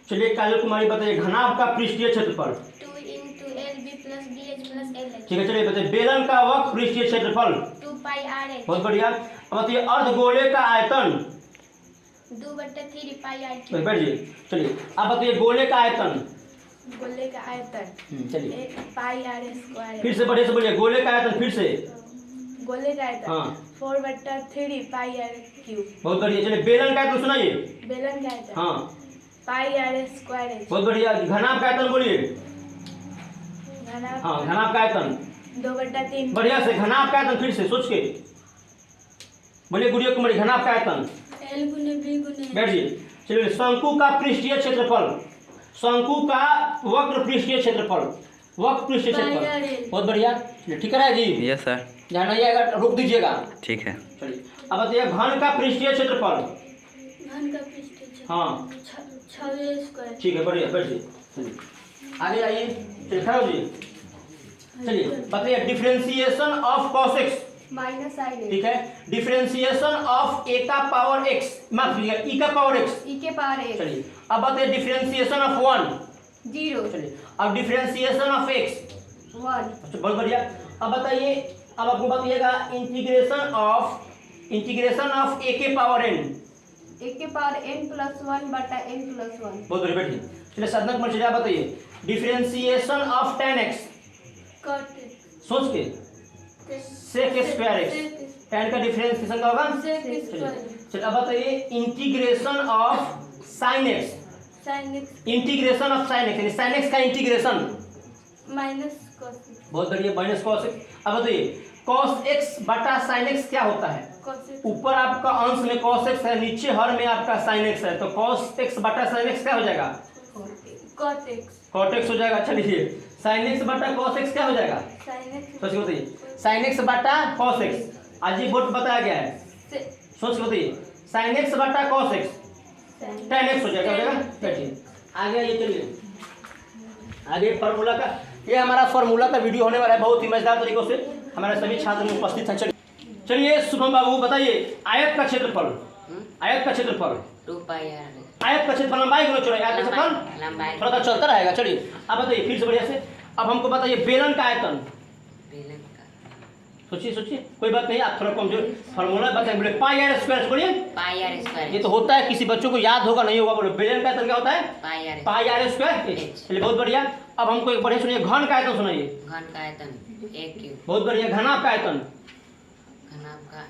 चलिए काजल कुमारी बताइए घनाभ का पृष्ठीय क्षेत्रफल। 2 into LB plus BH plus LH। ठीक है, चलिए बताइए बेलन का वक्र पृष्ठीय क्षेत्रफल। 2 pi RH। बहुत बढ़िया। अब बताइए अर्धगोले का आयतन। 2/3 pi RQ। बैठ जाइए। चलिए अब बताइए गोले का आयतन। गोले का आयतन चलिए पाई आर स्क्वायर। फिर से बढ़िया से बोलिए गोले का आयतन फिर से। गोले का आयतन हाँ 4/3 पाई आर क्यूब। बहुत बढ़िया। चलिए बेलन का आयतन सुनाइए। बेलन का आयतन हाँ पाई आर स्क्वायर एच। बहुत बढ़िया। घनाभ का आयतन बोलिए। हाँ घनाभ का आयतन 2/3। बढ़िया से। घनाभ का आयतन फिर से सोच के बोलिए गुड़िया कुमारी। घनाभ का आयतन L गुने B गुने। बैठ जाइए। चलिए शंकु का पृष्ठीय क्षेत्रफल। शंकु का वक्र पृष्ठीय क्षेत्रफल। वक्र पृष्ठीय क्षेत्रफल बहुत बढ़िया। ठीक है जी। Yes sir. ध्यान रखिएगा, रोक दीजिएगा। ठीक है। चलिए अब बताइए घन का पृष्ठीय क्षेत्रफल। घन का पृष्ठीय हाँ 6 स्क्वायर। ठीक है बढ़िया। बैठिए चलिए आगे आइए। चलिए खड़े हो जाइए। चलिए बताइए differentiation of cos x। Minus sine ठीक है डिफरेंशिएशन ऑफ a का पावर x माफ कीजिएगा e का पावर x। e के पावर x। चलिए अब बताइए डिफरेंशिएशन ऑफ 1। 0। चलिए अब डिफरेंशिएशन ऑफ x। 1। अच्छा बहुत बढ़िया। अब बताइए अब आपको बताइएगा इंटीग्रेशन ऑफ a के पावर n। a के पावर n प्लस 1 बटा n प्लस 1। बहुत बढ़िया बैठिए। चलिए साधना कुमार चलिए आप बताइए differentiation of tan x। Cut सोच के sec स्क्वायर x। tan का डिफरेंशिएशन क्या होगा sec चलिए स्क्वायर। चलिए अब बताइए integration of sin x। sin x integration of sin x यानी sin x का इंटीग्रेशन माइनस cos x। बहुत बढ़िया माइनस cos x। अब बताइए cos x बटा sin x क्या होता है। cos x ऊपर आपका अंश में cos x है, नीचे हर में आपका sin x है, तो cos x बटा sin x क्या हो जाएगा cot x। cot x हो जाएगा। चलिए sin x बटा cos x क्या हो जाएगा sin x सोच के बताइए sin x बटा cos x अजीब बताया गया है। सोच के बताइए sin x बटा cos x tan x हो जाएगा। बैठिए आगे आइए। चलिए आगे फार्मूला का ये हमारा फार्मूला का वीडियो होने वाला है बहुत ही मजेदार तरीकों से। हमारे सभी छात्र उपस्थित हैं। चलिए शुभम बाबू बताइए आयत का क्षेत्रफल। आयत का क्षेत्रफल 2 pi r। आयत का क्षेत्रफल लंबाई गुना चौड़ाई। आयत का क्षेत्रफल लंबाई थोड़ा सा चलता रहेगा। चलिए अब बताइए फिर से बढ़िया से। अब हमको बताइए बेलन का आयतन। बेलन का सोचिए सोचिए कोई बात नहीं आप थोड़ा कमजोर फार्मूला बताएं। बोले पाई आर स्क्वायर बोलिए। pi r square. ये तो होता है किसी बच्चों को याद होगा नहीं होगा। बोले बेलन का आयतन क्या होता है pi r pi R square. चलिए बहुत बढ़िया। अब हमको एक बढ़िया सुनिए घन का आयतन सुनाइए। घन का आयतन a क्यूब। बहुत बढ़िया। घनाभ का आयतन घनाभ का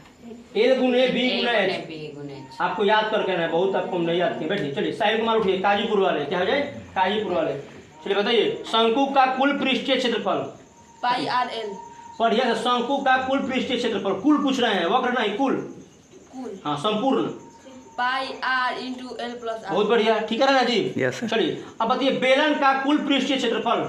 a गुने b a गुना गुने h। b गुने h। आपको याद करके आना है बहुत आपको नहीं याद किया। बैठिए चलिए साहिल कुमार उठिए काजीपुर वाले। क्या हो जाए काजीपुर वाले। चलिए बताइए शंकु का कुल पृष्ठीय क्षेत्रफल। पाई आर एल। बढ़िया से शंकु का कुल पृष्ठीय क्षेत्रफल। कुल पूछ रहे हैं वक्र नहीं कुल। कुल हाँ संपूर्ण। Pi r into L plus r. बहुत बढ़िया। ठीक है ना जी। Yes, sir. चलिए अब बताइए बेलन का कुल पृष्ठीय क्षेत्रफल।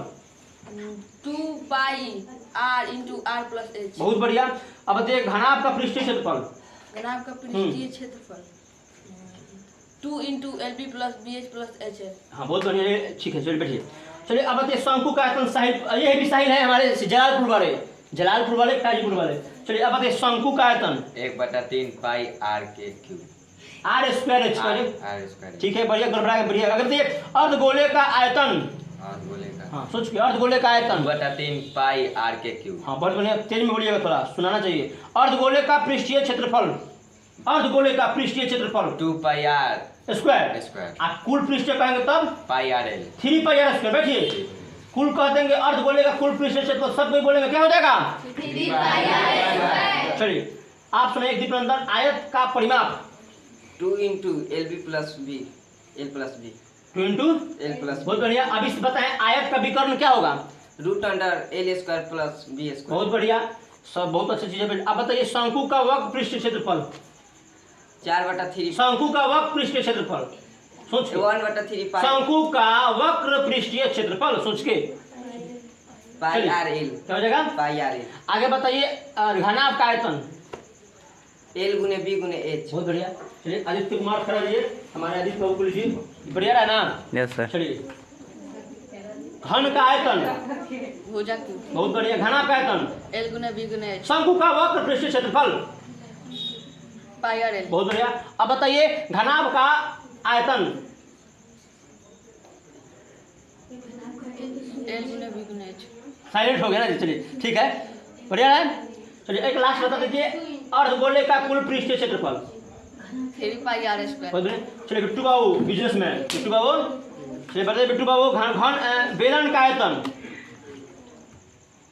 2 pi r into r plus h. बहुत बढ़िया। अब बताइए घनाभ का पृष्ठीय क्षेत्रफल। घनाभ का पृष्ठीय क्षेत्रफल 2 into L B plus B H plus H है। हाँ बहुत बढ़िया। ठीक है चलिए बैठिए। चलिए अब बताइए शंकु का आयतन साहिल ये भी साहिल है हमारे जलालपुर वाले काजीपुर वाले। चलिए अब बताइए शंकु का आयतन 1/3 पाई r के cube. R square H. r square. ठीक है बढ़िया गड़बड़ा के बढ़िया। अगर देखिए अर्धगोले का आयतन। अर्धगोले का हाँ सोच के अर्धगोले का आयतन 2/3 पाई r के क्यूब। हाँ बहुत बढ़िया। तेज में बोलिएगा थोड़ा सुनाना चाहिए। अर्धगोले का पृष्ठीय क्षेत्रफल। अर्धगोले का पृष्ठीय क्षेत्रफल 2 पाई r स्क्वायर। स्क्वायर। आप कुल पृष्ठीय कहेंगे तब pi r l। 3 pi R square. बैठिए कुल कह देंगे अर्धगोले का कुल पृष्ठीय क्षेत्रफल सब कोई बोलेंगे क्या हो जाएगा 3 पाई आर स्क्वायर। चलिए आप सुनिए एक दीपनंदन आयत का परिमाप 2 into L B plus B L plus B 2 into L plus बहुत बढ़िया। अब इस बताएं आयत का विकर्ण क्या होगा root under L square plus B square. बहुत बढ़िया। सब बहुत अच्छी चीजें। अब बताइए शंकु का वक्र पृष्ठीय क्षेत्रफल। 4/3 शंकु का वक्र पृष्ठीय क्षेत्रफल सोच के। 1/3 पाई शंकु का वक्र पृष्ठीय क्षेत्रफल सोच के पाई चलिए। r l। क्या हो जाएगा पाई r l। आगे बताइए घनाभ का आयतन। l गुने b गुने h। बहुत बढ़िया। चलिए आदित्य कुमार खड़ा रहिए हमारे आदित्य बाबू को लीजिए। बढ़िया रहा ना। Yes sir. चलिए घन का आयतन भुजा क्यूब। बहुत बढ़िया। घनाभ का आयतन एल गुने बी गुने एच। शंकु का वक्र पृष्ठीय क्षेत्रफल पाई आर एल। बहुत बढ़िया। अब बताइए घनाभ का आयतन L गुना B गुना H। साइलेंट हो गया ना, चलिए ठीक है, बढ़िया है। चलिए एक लास्ट बता दीजिए, अर्धगोले का कुल पृष्ठीय क्षेत्रफल। फिर भी पाई R स्क्वायर। चलिए बिट्टू बाबू बिजनेसमैन, बिट्टू बाबू चलिए बताइए, बिट्टू बाबू बेलन का आयतन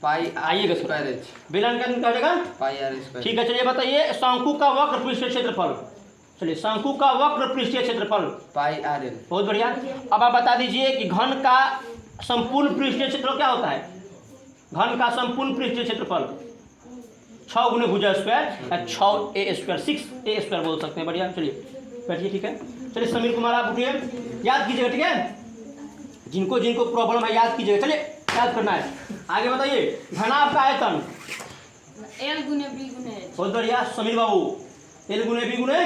पाई आइएगा R स्क्वायर H। बेलन का आयतन क्या हो जाएगा? पाई R स्क्वायर। ठीक है, चलिए बताइए शंकु का वक्र पृष्ठीय क्षेत्रफल। चलिए शंकु का वक्र पृष्ठीय क्षेत्रफल। पाई RL। बहुत बढ़िया। अब आप बता दीजिए कि घन का संपूर्ण पृष्ठीय क्षेत्रफल क्या होता है? घन का संपूर्ण पृष्ठीय क्षेत्रफल 6 गुने भुजा स्क्वायर या 6a स्क्वायर, 6a स्क्वायर बोल सकते हैं। बढ़िया, चलिए बैठिए, ठीक है। चलिए समीर कुमार आप उठिए, याद कीजिएगा, ठीक है। जिनको जिनको प्रॉब्लम है याद कीजिएगा, चलिए याद करना है। आगे बताइए घनाभ का आयतन। L गुना B गुना H। बहुत बढ़िया समीर बाबू, L गुने B गुने।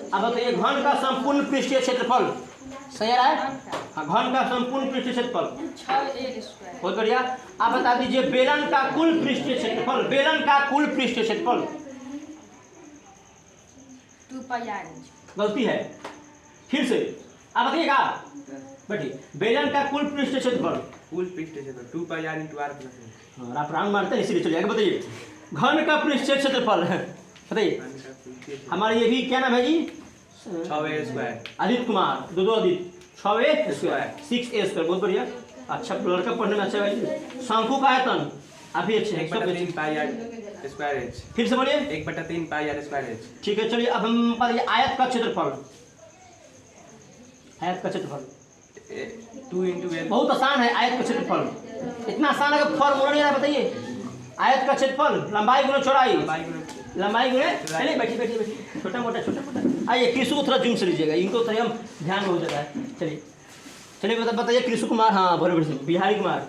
अब बताइए घन का संपूर्ण पृष्ठीय क्षेत्रफल। सही है, हाँ, घन का संपूर्ण पृष्ठीय क्षेत्रफल 6L स्क्वायर। बहुत बढ़िया। आप बता दीजिए बेलन का कुल पृष्ठीय क्षेत्रफल। बेलन का कुल पृष्ठीय क्षेत्रफल। 2 पाई R। गलती है, फिर से आप बताइएगा, बैठिए। बेलन का कुल पृष्ठीय क्षेत्रफल, कुल पृष्ठीय क्षेत्रफल 2 पाई R into R प्लस हाँ, आप राउंड मारते हैं इसीलिए। चलिए आगे बताइए घन का पृष्ठीय क्षेत्रफल बताइए। हमारे ये भी क्या नाम है जी? 6a square. आदित्य कुमार, दो Aditya, 6a square 6a square. बहुत बढ़िया, अच्छा लड़का पढ़ने में अच्छा है। शंकु का आयतन आप भी अच्छे हैं, सब 1/3 पाई R स्क्वायर H। फिर से बोलिए। 1/3 पाई R स्क्वायर H। ठीक है, चलिए अब हम बताइए आयत का क्षेत्रफल। आयत का क्षेत्रफल 2 into L। बहुत आसान है, आयत का क्षेत्रफल इतना आसान है कि फॉर्मूला नहीं आ रहा। बताइए आयत का क्षेत्रफल लंबाई गुना चौड़ाई, लंबाई गुने। चलिए बैठिए बैठिए बैठिए, छोटा मोटा। आइए कृषि को थोड़ा जूम से लीजिएगा, इनको थोड़ा हम ध्यान में हो जाता है। चलिए चलिए बताइए कृषि कुमार, हाँ बराबर से बिहारी कुमार।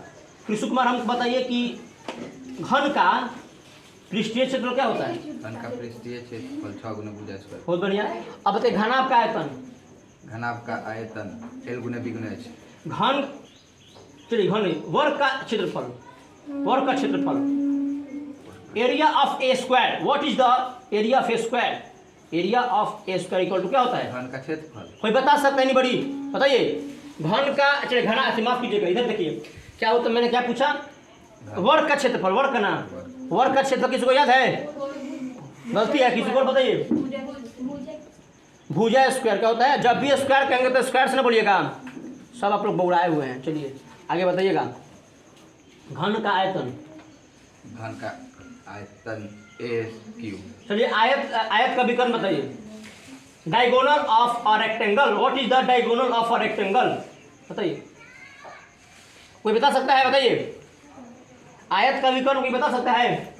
कृषि कुमार हमको बताइए कि घन का पृष्ठीय क्षेत्रफल क्या होता है? घन का पृष्ठीय क्षेत्रफल 6 गुना भुजा स्क्वायर। बहुत बढ़िया। अब बताइए घनाभ का आयतन। घनाभ का आयतन L गुना B गुना H। घन, चलिए घन वर्ग का क्षेत्रफल, वर्ग का क्षेत्रफल। Area of a square, what is the area of a square? Area of a square equal to क्या होता है? घन का क्षेत्रफल। कोई बता सकता है? नहीं बड़ी बताइए। घन का, चलिए घना से माफ कीजिएगा, इधर देखिए क्या होता है। मैंने क्या पूछा? वर्ग का क्षेत्रफल, वर्ग का नाम, वर्ग का क्षेत्रफल किसी को याद है? गलती है, किसी को बताइए। भुजा स्क्वायर क्या होता है? जब भी स्क्वायर कहेंगे तो स्क्वायर से ना बोलिएगा, सब आप लोग बौड़ाए हुए हैं। चलिए आगे बताइएगा घन का आयतन। घन का आयतन AQ। चलिए आयत का विकर्ण बताइए। Diagonal of a rectangle, what is the diagonal of a rectangle? बताइए, कोई बता सकता है? बताइए आयत का विकर्ण कोई बता सकता है?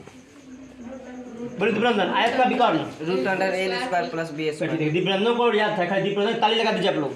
बड़ी दिव्यरंजन, आयत का विकर्ण √L square plus B square. Divyaranjan को याद था, खाली दिव्यरंजन ताली लगा दीजिए आप लोग।